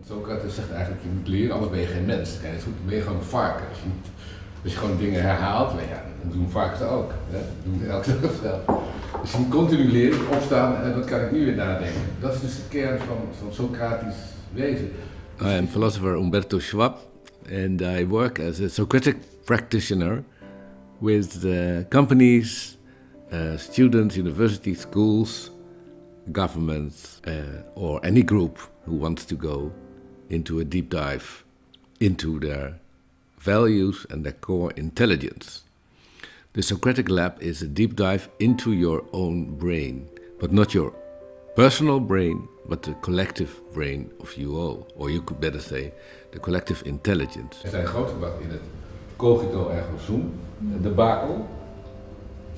Socrates zegt eigenlijk, je moet leren, anders ben je geen mens. Kijk, het is goed, dan ben je gewoon een varken. Als je gewoon dingen herhaalt, maar ja, dan doen varkens ook. Hè? Dat doen elke dag zelf. Dus je moet continu leren, opstaan en wat kan ik nu weer nadenken. Dat is dus de kern van Socratisch wezen. I am philosopher Humberto Schwab and I work as a Socratic practitioner with companies, students, university schools, governments, or any group who wants to go into a deep dive into their values and their core intelligence. The Socratic Lab is a deep dive into your own brain, but not your personal brain, but the collective brain of you all. Or you could better say, the collective intelligence. Er zijn grote gebracht in het cogito ergo sum, de bakel.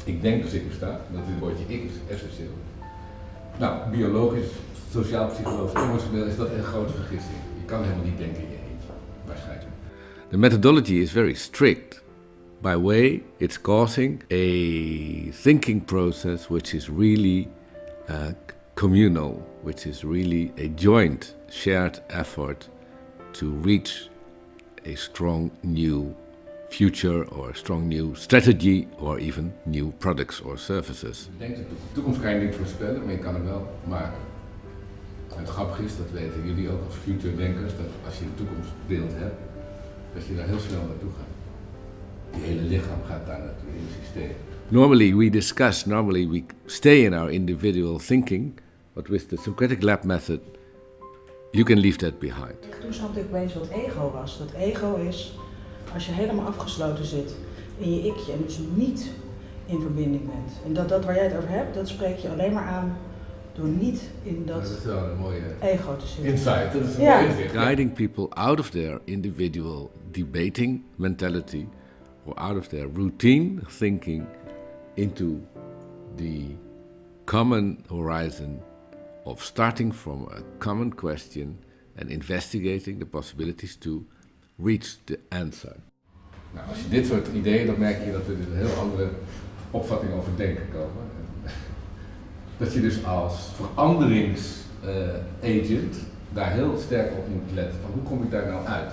Ik denk dus ik besta, dat is het woordje ik is essentieel. Nou, biologisch, sociaal, psychologisch, emotioneel is dat een grote vergissing. Je kan helemaal niet denken in je eentje, waarschijnlijk. The methodology is very strict. By way, it's causing a thinking process which is really communal, which is really a joint, shared effort to reach a strong new future or a strong new strategy or even new products or services. Ik denk dat de toekomst kan je niet voorspellen, maar je kan hem wel maken. En het grappige is, dat weten jullie ook als future-denkers, dat als je een toekomstbeeld hebt, dat je daar heel snel naartoe gaat. Je hele lichaam gaat daar naartoe, in het systeem. Normally we stay in our individual thinking, but with the Socratic Lab method, you can leave that behind. Toen snapte ik opeens wat ego was. Dat ego is als je helemaal afgesloten zit in je ikje en dus niet in verbinding bent. En dat waar jij het over hebt, dat spreek je alleen maar aan door niet in dat is wel een mooie ego te zitten. insight. Dat is een mooie inzicht. Guiding people out of their individual debating mentality or out of their routine thinking into the common horizon of starting from a common question and investigating the possibilities to reach the answer. Nou, als je dit soort ideeën, dan merk je dat we een heel andere opvatting over denken komen. Dat je dus als veranderingsagent daar heel sterk op moet letten. Van hoe kom ik daar nou uit?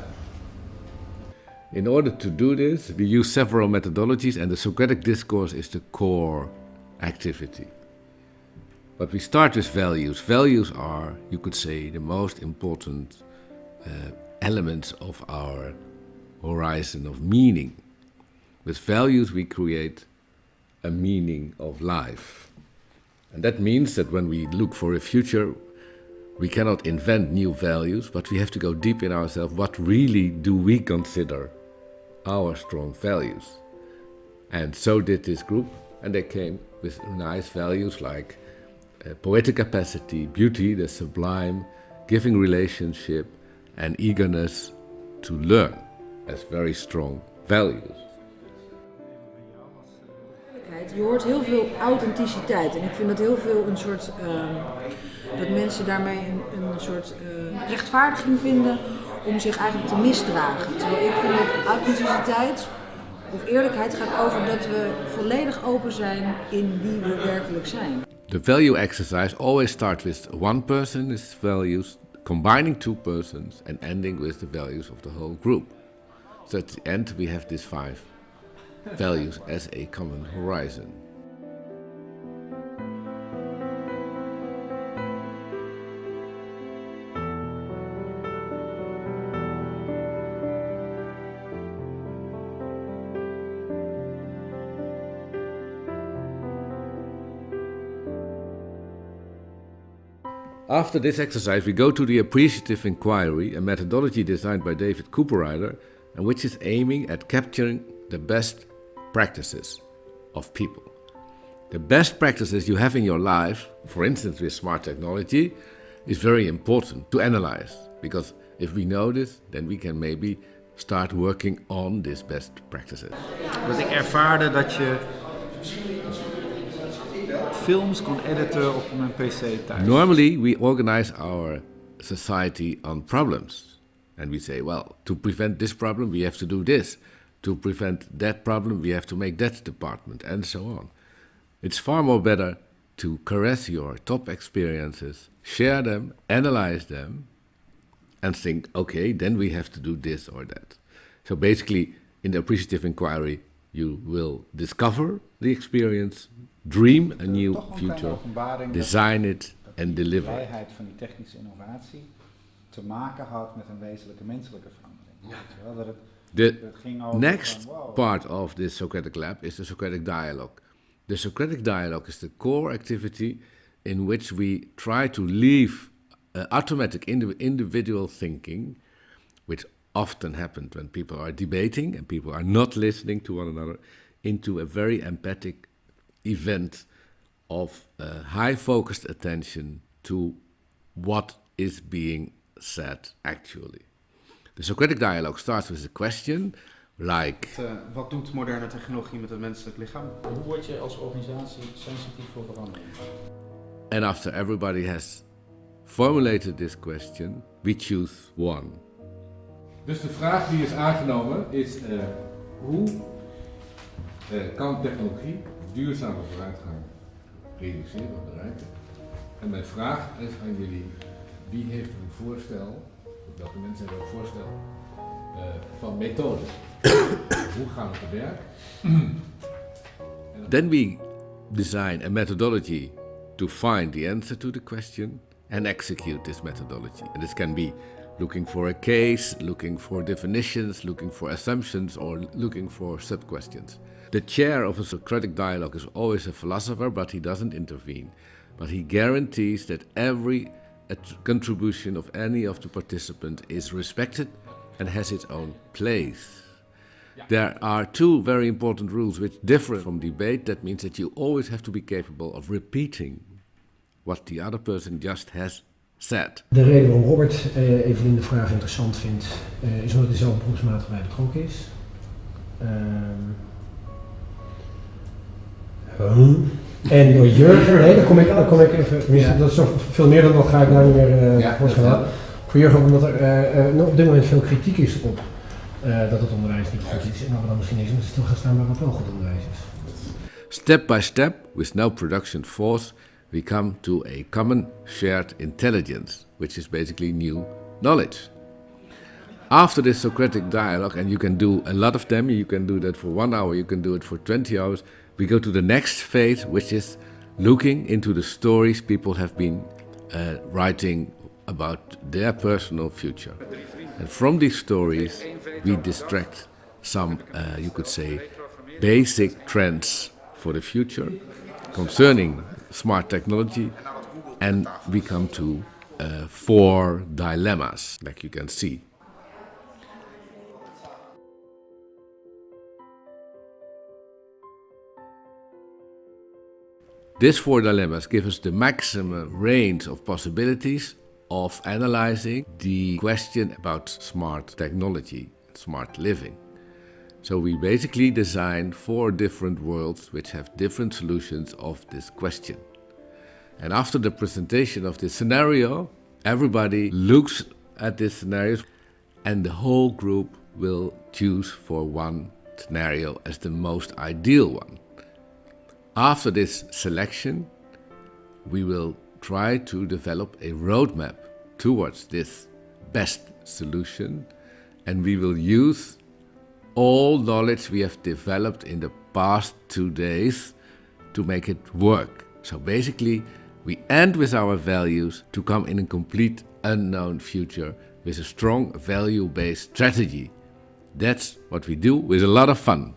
In order to do this, we use several methodologies and the Socratic discourse is the core activity. But we start with values. Values are, you could say, the most important elements of our horizon of meaning. With values we create a meaning of life. And that means that when we look for a future, we cannot invent new values, but we have to go deep in ourselves. What really do we consider our strong values? And so did this group, and they came with nice values like poetic capacity, beauty, the sublime, giving relationship, and eagerness to learn as very strong values. Je hoort heel veel authenticiteit en ik vind dat heel veel een soort, dat mensen daarmee een soort rechtvaardiging vinden om zich eigenlijk te misdragen. Terwijl ik vind dat authenticiteit of eerlijkheid gaat over dat we volledig open zijn in wie we werkelijk zijn. The value exercise always starts with one person's values, combining two persons and ending with the values of the whole group. So at the end we have these 5 values as a common horizon. After this exercise, we go to the appreciative inquiry, a methodology designed by David Cooperrider, and which is aiming at capturing the best practices of people. The best practices you have in your life, for instance with smart technology, is very important to analyze, because if we know this, then we can maybe start working on these best practices. Dat ik ervaarde dat je films kon editen op mijn PC thuis. Normally we organize our society on problems. And we say, well, to prevent this problem we have to do this. To prevent that problem we have to make that department, and so on. It's far more better to caress your top experiences, share them, analyze them, and think, okay, then we have to do this or that. So basically, in the appreciative inquiry, you will discover the experience, dream a new Toch wel een kleine future, openbaring design it, dat and die deliver it. vrijheid van die technische innovatie te maken had met een wezenlijke menselijke verandering. Weet je wel, dat het ging over Next van, wow. part of this Socratic lab is the Socratic dialogue. The Socratic dialogue is the core activity in which we try to leave automatic individual thinking, which often happens when people are debating and people are not listening to one another, into a very empathic event of high focused attention to what is being said actually. The Socratic dialogue starts with a question like... Wat doet moderne technologie met het menselijk lichaam? Hoe word je als organisatie sensitief voor verandering? And after everybody has formulated this question, we choose one. Dus de vraag die is aangenomen is hoe kan technologie duurzame vooruitgang realiseren of bereiken? En mijn vraag is aan jullie, wie heeft een voorstel, of welke mensen hebben een voorstel van methodes? Hoe gaan we te werk? Then we design a methodology to find the answer to the question and execute this methodology. And this can be looking for a case, looking for definitions, looking for assumptions, or looking for sub-questions. The chair of a Socratic dialogue is always a philosopher, but he doesn't intervene. But he guarantees that every contribution of any of the participants is respected and has its own place. There are two very important rules which differ from debate. That means that you always have to be capable of repeating what the other person just has said. De reden waarom Robert Evelien de vraag interessant vindt, is omdat hij zelf beroepsmatig bij betrokken is. En door Jurgen, nee, daar kom ik even, Ja. dat is nog veel meer dan dat, ga ik daar niet meer voorstellen. Voor Jurgen, omdat er op dit moment veel kritiek is op dat het onderwijs niet goed is en dat we dan misschien eens moeten stil gaan staan bij wat wel goed onderwijs is. Step by step, with no production force, we come to a common shared intelligence, which is basically new knowledge. After this Socratic dialogue, and you can do a lot of them, you can do that for 1 hour, you can do it for 20 hours, we go to the next phase, which is looking into the stories people have been writing about their personal future. And from these stories, we distract some, you could say, basic trends for the future concerning smart technology, and we come to 4 dilemmas, like you can see. These 4 dilemmas give us the maximum range of possibilities of analyzing the question about smart technology, smart living. So we basically design 4 different worlds which have different solutions of this question. And after the presentation of this scenario, everybody looks at this scenario and the whole group will choose for one scenario as the most ideal one. After this selection, we will try to develop a roadmap towards this best solution, and we will use all knowledge we have developed in the past 2 days to make it work. So basically, we end with our values to come in a complete unknown future with a strong value-based strategy. That's what we do with a lot of fun.